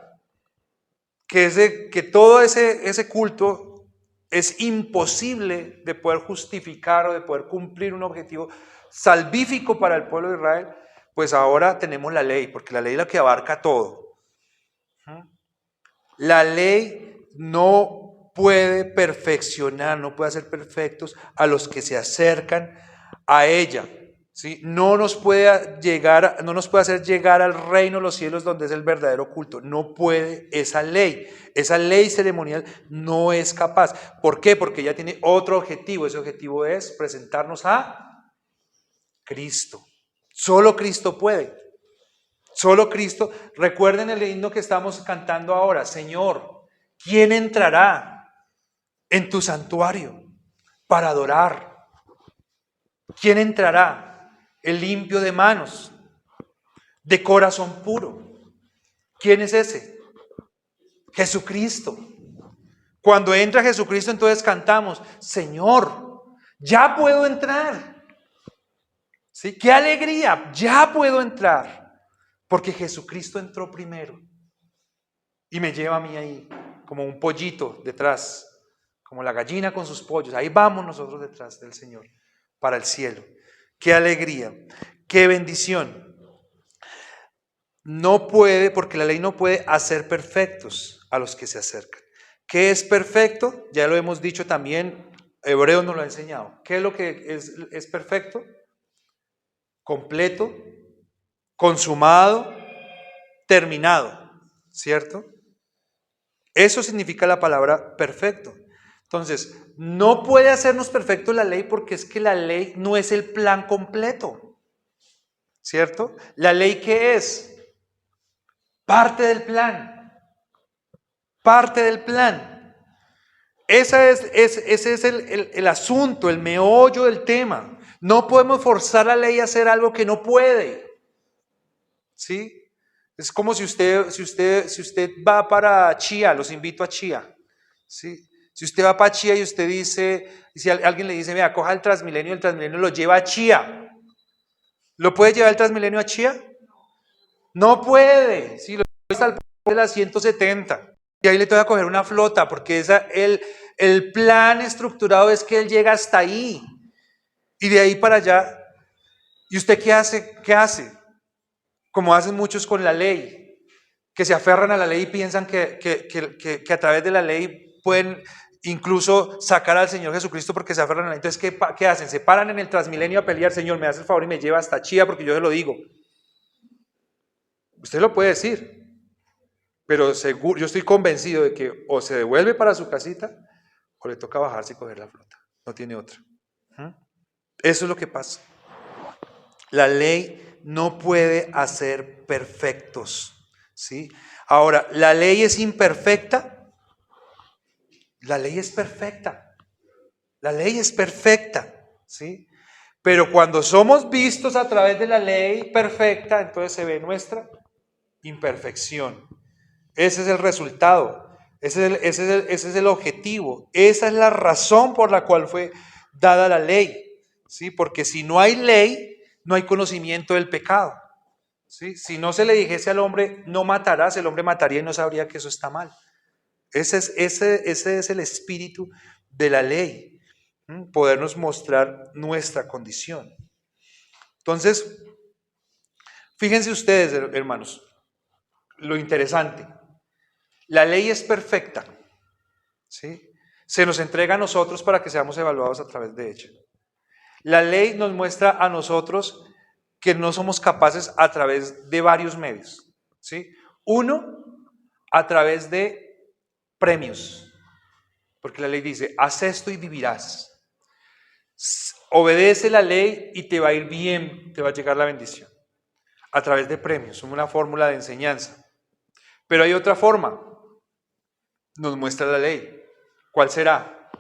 que todo ese culto es imposible de poder justificar o de poder cumplir un objetivo salvífico para el pueblo de Israel. Pues ahora tenemos la ley, porque la ley es la que abarca todo. La ley no puede perfeccionar, no puede hacer perfectos a los que se acercan a ella, ¿sí? No nos puede hacer llegar al reino de los cielos donde es el verdadero culto. No puede esa ley ceremonial no es capaz. ¿Por qué? Porque ella tiene otro objetivo. Ese objetivo es presentarnos a Cristo. Solo Cristo puede. Solo Cristo. Recuerden el himno que estamos cantando ahora. Señor, ¿quién entrará en tu santuario para adorar? ¿Quién entrará? El limpio de manos, de corazón puro. ¿Quién es ese? Jesucristo. Cuando entra Jesucristo, entonces cantamos, Señor, ya puedo entrar. ¿Sí? ¡Qué alegría! Ya puedo entrar. Porque Jesucristo entró primero. Y me lleva a mí ahí, como un pollito detrás, como la gallina con sus pollos. Ahí vamos nosotros detrás del Señor, para el cielo. ¡Qué alegría! ¡Qué bendición! No puede, porque la ley no puede hacer perfectos a los que se acercan. ¿Qué es perfecto? Ya lo hemos dicho también, Hebreos nos lo ha enseñado. ¿Qué es lo que es perfecto? Completo, consumado, terminado, ¿cierto? Eso significa la palabra perfecto. Entonces, no puede hacernos perfectos la ley porque es que la ley no es el plan completo, ¿cierto? ¿La ley qué es? Parte del plan. Parte del plan. Ese es el asunto, el meollo del tema. No podemos forzar a la ley a hacer algo que no puede. ¿sí? Es como si usted va para Chía, los invito a Chía, ¿sí? Si usted va para Chía y usted dice, si alguien le dice, mira, coja el Transmilenio lo lleva a Chía. ¿Lo puede llevar el Transmilenio a Chía? No puede, si lo lleva hasta el de la 170. Y ahí le toca coger una flota, porque el plan estructurado es que él llega hasta ahí. Y de ahí para allá. ¿Y usted qué hace? ¿Qué hace? Como hacen muchos con la ley, que se aferran a la ley y piensan que a través de la ley pueden incluso sacar al Señor Jesucristo porque se aferran a la ley. Entonces, ¿qué hacen? Se paran en el Transmilenio a pelear, Señor, me hace el favor y me lleva hasta Chía porque yo se lo digo. Usted lo puede decir, pero seguro, yo estoy convencido de que o se devuelve para su casita o le toca bajarse y coger la flota. No tiene otra. Eso es lo que pasa. La ley no puede hacer perfectos, ¿sí? Ahora, ¿la ley es imperfecta? La ley es perfecta. La ley es perfecta, ¿sí? Pero cuando somos vistos a través de la ley perfecta, entonces se ve nuestra imperfección. Ese es el resultado, ese es el objetivo, esa es la razón por la cual fue dada la ley, ¿sí? Porque si no hay ley, no hay conocimiento del pecado, ¿sí? Si no se le dijese al hombre, no matarás, el hombre mataría y no sabría que eso está mal. Ese es el espíritu de la ley, podernos mostrar nuestra condición. Entonces, fíjense ustedes, hermanos, lo interesante. La ley es perfecta, ¿sí? Se nos entrega a nosotros para que seamos evaluados a través de ella. La ley nos muestra a nosotros que no somos capaces a través de varios medios, ¿sí? Uno, a través de premios, porque la ley dice, haz esto y vivirás. Obedece la ley y te va a ir bien, te va a llegar la bendición. A través de premios, una fórmula de enseñanza. Pero hay otra forma, nos muestra la ley. ¿Cuál será?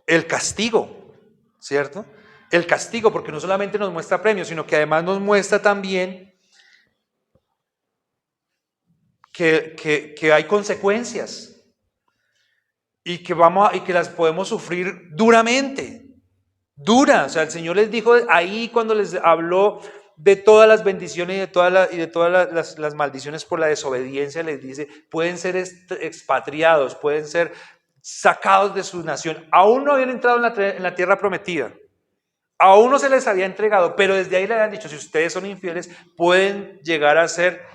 El castigo, ¿cierto? El castigo, porque no solamente nos muestra premios, sino que además nos muestra también que hay consecuencias y que las podemos sufrir duramente, duras. O sea, el Señor les dijo ahí cuando les habló de todas las bendiciones y de todas las maldiciones por la desobediencia, les dice, pueden ser expatriados, pueden ser sacados de su nación. Aún no habían entrado en la tierra prometida. Aún no se les había entregado, pero desde ahí le habían dicho, si ustedes son infieles, pueden llegar a ser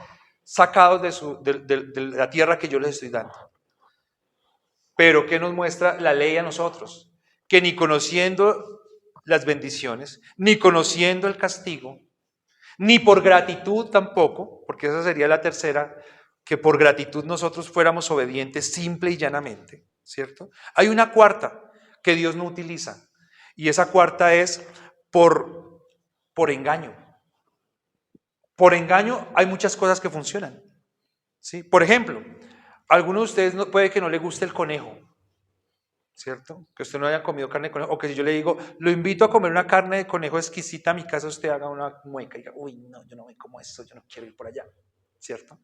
sacados de la tierra que yo les estoy dando. Pero ¿qué nos muestra la ley a nosotros? Que ni conociendo las bendiciones, ni conociendo el castigo, ni por gratitud tampoco, porque esa sería la tercera, que por gratitud nosotros fuéramos obedientes simple y llanamente, ¿cierto? Hay una cuarta que Dios no utiliza, y esa cuarta es por engaño. Por engaño hay muchas cosas que funcionan, ¿sí? Por ejemplo, a algunos de ustedes puede que no le guste el conejo, ¿cierto? Que usted no haya comido carne de conejo, o que si yo le digo, lo invito a comer una carne de conejo exquisita a mi casa, usted haga una mueca y diga, uy, no, yo no me como eso, yo no quiero ir por allá, ¿cierto?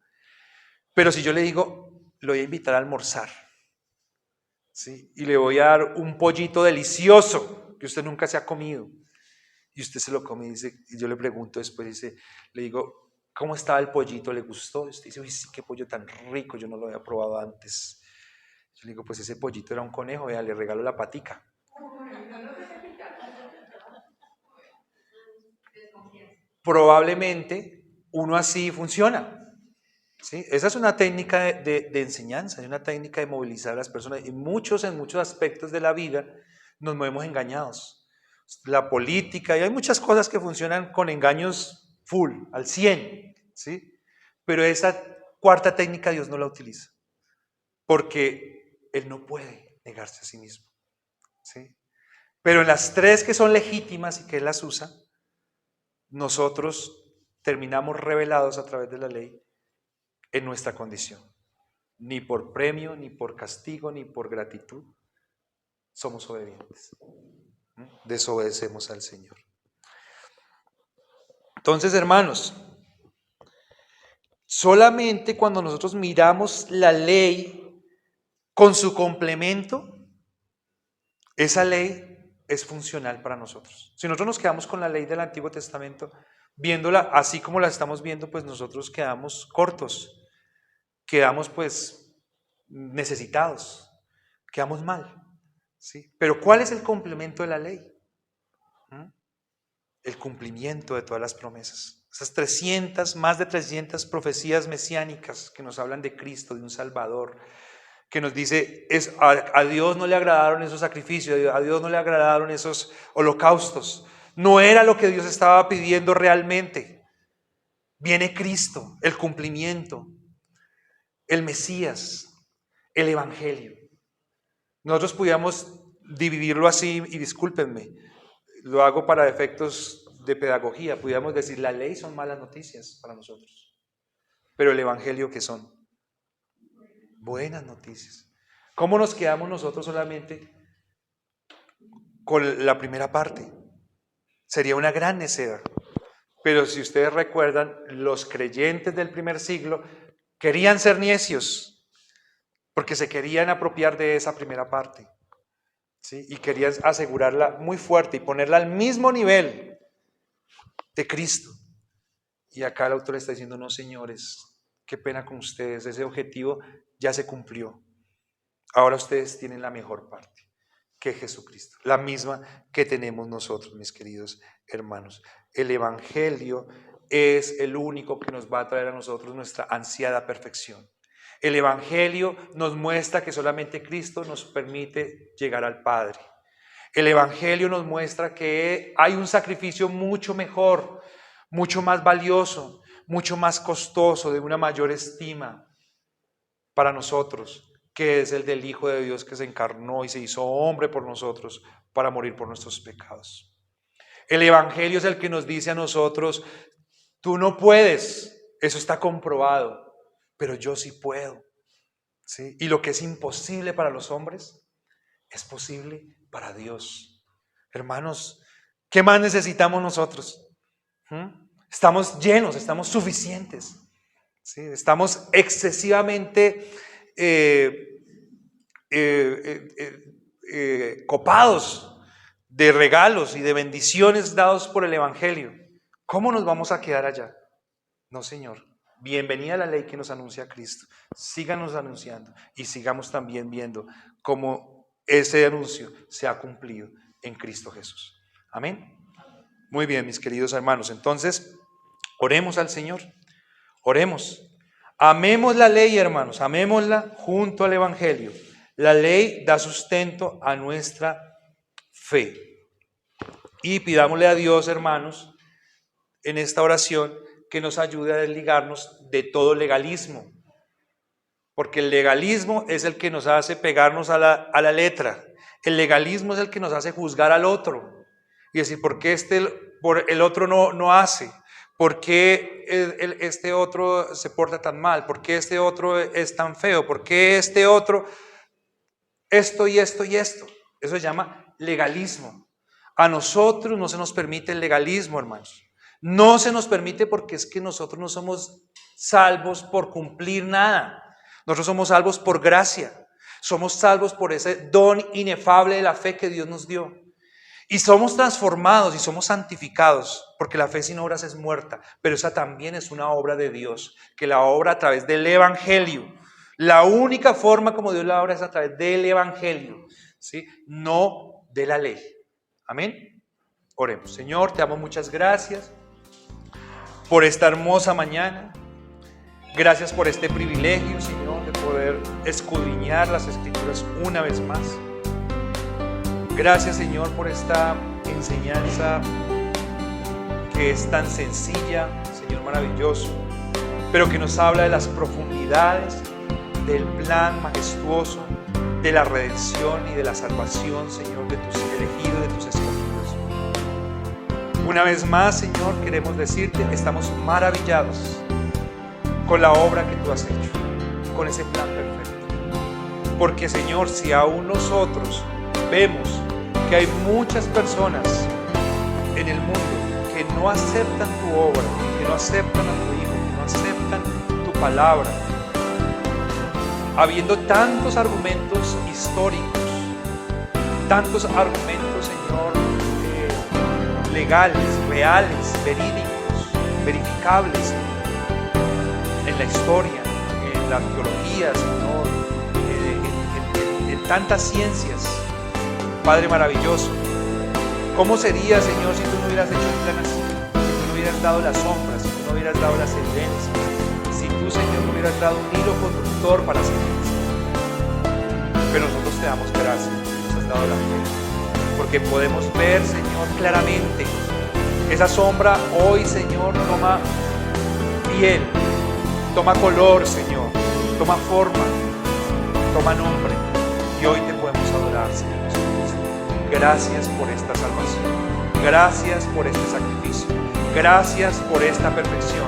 Pero si yo le digo, lo voy a invitar a almorzar, ¿sí? Y le voy a dar un pollito delicioso que usted nunca se ha comido, y usted se lo come y dice, y yo le pregunto después, le digo, ¿cómo estaba el pollito? ¿Le gustó? Y usted dice, uy, sí, qué pollo tan rico, yo no lo había probado antes. Yo le digo, pues ese pollito era un conejo, vea, le regalo la patica. Probablemente uno así funciona, ¿sí? Esa es una técnica de enseñanza, es una técnica de movilizar a las personas. Y en muchos aspectos de la vida nos movemos engañados. La política, y hay muchas cosas que funcionan con engaños full, al 100, ¿sí? Pero esa cuarta técnica Dios no la utiliza, porque Él no puede negarse a sí mismo, ¿sí? Pero en las tres que son legítimas y que Él las usa, nosotros terminamos revelados a través de la ley en nuestra condición. Ni por premio, ni por castigo, ni por gratitud somos obedientes. Desobedecemos al Señor. Entonces, hermanos, solamente cuando nosotros miramos la ley con su complemento, esa ley es funcional para nosotros. Si nosotros nos quedamos con la ley del Antiguo Testamento, viéndola así como la estamos viendo, pues nosotros quedamos cortos, quedamos pues necesitados, quedamos mal, ¿sí? Pero ¿cuál es el complemento de la ley? El cumplimiento de todas las promesas. Esas más de 300 profecías mesiánicas que nos hablan de Cristo, de un Salvador, que nos dice, a Dios no le agradaron esos sacrificios, a Dios no le agradaron esos holocaustos. No era lo que Dios estaba pidiendo realmente. Viene Cristo, el cumplimiento, el Mesías, el Evangelio. Nosotros pudiéramos dividirlo así, y discúlpenme, lo hago para efectos de pedagogía, pudiéramos decir, la ley son malas noticias para nosotros, pero el Evangelio, ¿qué son? Buenas noticias. ¿Cómo nos quedamos nosotros solamente con la primera parte? Sería una gran necedad. Pero si ustedes recuerdan, los creyentes del primer siglo querían ser necios porque se querían apropiar de esa primera parte, ¿sí? Y querían asegurarla muy fuerte y ponerla al mismo nivel de Cristo. Y acá el autor está diciendo, no, señores, qué pena con ustedes, ese objetivo ya se cumplió. Ahora ustedes tienen la mejor parte, que es Jesucristo, la misma que tenemos nosotros, mis queridos hermanos. El Evangelio es el único que nos va a traer a nosotros nuestra ansiada perfección. El Evangelio nos muestra que solamente Cristo nos permite llegar al Padre. El Evangelio nos muestra que hay un sacrificio mucho mejor, mucho más valioso, mucho más costoso, de una mayor estima para nosotros, que es el del Hijo de Dios que se encarnó y se hizo hombre por nosotros para morir por nuestros pecados. El Evangelio es el que nos dice a nosotros, tú no puedes, eso está comprobado, pero yo sí puedo, ¿sí? Y lo que es imposible para los hombres es posible para Dios. Hermanos, ¿qué más necesitamos nosotros? Estamos llenos, estamos suficientes, ¿sí? Estamos excesivamente copados de regalos y de bendiciones dados por el Evangelio. ¿Cómo nos vamos a quedar allá? No, Señor. Bienvenida a la ley que nos anuncia a Cristo. Síganos anunciando y sigamos también viendo cómo ese anuncio se ha cumplido en Cristo Jesús. Amén. Muy bien, mis queridos hermanos. Entonces, oremos al Señor. Oremos. Amemos la ley, hermanos. Amémosla junto al Evangelio. La ley da sustento a nuestra fe. Y pidámosle a Dios, hermanos, en esta oración, que nos ayude a desligarnos de todo legalismo, porque el legalismo es el que nos hace pegarnos a la letra. El legalismo es el que nos hace juzgar al otro y decir, ¿por qué el otro no hace? ¿Por qué este otro se porta tan mal? ¿Por qué este otro es tan feo? ¿Por qué este otro esto y esto y esto? Eso se llama legalismo. A nosotros no se nos permite el legalismo, hermanos. No se nos permite porque es que nosotros no somos salvos por cumplir nada. Nosotros somos salvos por gracia. Somos salvos por ese don inefable de la fe que Dios nos dio. Y somos transformados y somos santificados, porque la fe sin obras es muerta. Pero esa también es una obra de Dios, que la obra a través del Evangelio. La única forma como Dios la obra es a través del Evangelio, ¿sí? No de la ley. Amén. Oremos. Señor, te damos muchas gracias por esta hermosa mañana. Gracias por este privilegio, Señor, de poder escudriñar las Escrituras una vez más. Gracias, Señor, por esta enseñanza que es tan sencilla, Señor, maravilloso, pero que nos habla de las profundidades del plan majestuoso de la redención y de la salvación, Señor, de tus elegidos, de tus escogidos. Una vez más, Señor, queremos decirte, estamos maravillados con la obra que tú has hecho, con ese plan perfecto. Porque, Señor, si aún nosotros vemos que hay muchas personas en el mundo que no aceptan tu obra, que no aceptan a tu Hijo, que no aceptan tu palabra, habiendo tantos argumentos históricos, tantos argumentos, Señor, legales, reales, verídicos, verificables en la historia, en la arqueología, Señor, en tantas ciencias. Padre maravilloso, ¿cómo sería, Señor, si tú no hubieras hecho el plan así? Si tú no hubieras dado las sombras, si tú no hubieras dado las evidencias, si tú, Señor, no hubieras dado un hilo conductor para hacer esto. Pero nosotros te damos gracias, nos has dado la fe, porque podemos ver, Señor, claramente esa sombra hoy, Señor, toma piel, toma color, Señor, toma forma, toma nombre, y hoy te podemos adorar, Señor Jesucristo. Gracias por esta salvación, gracias por este sacrificio, gracias por esta perfección,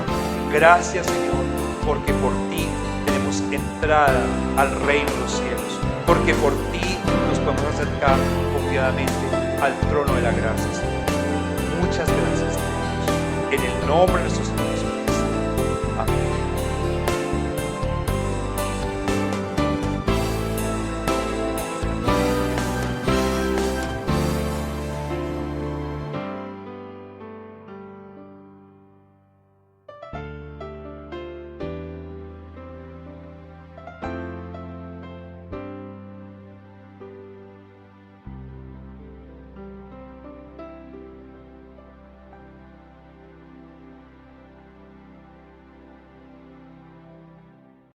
gracias, Señor, porque por ti tenemos entrada al reino de los cielos, porque por ti nos podemos acercar confiadamente al trono de la gracia, Señor. Muchas gracias, Dios. En el nombre de nuestro Señor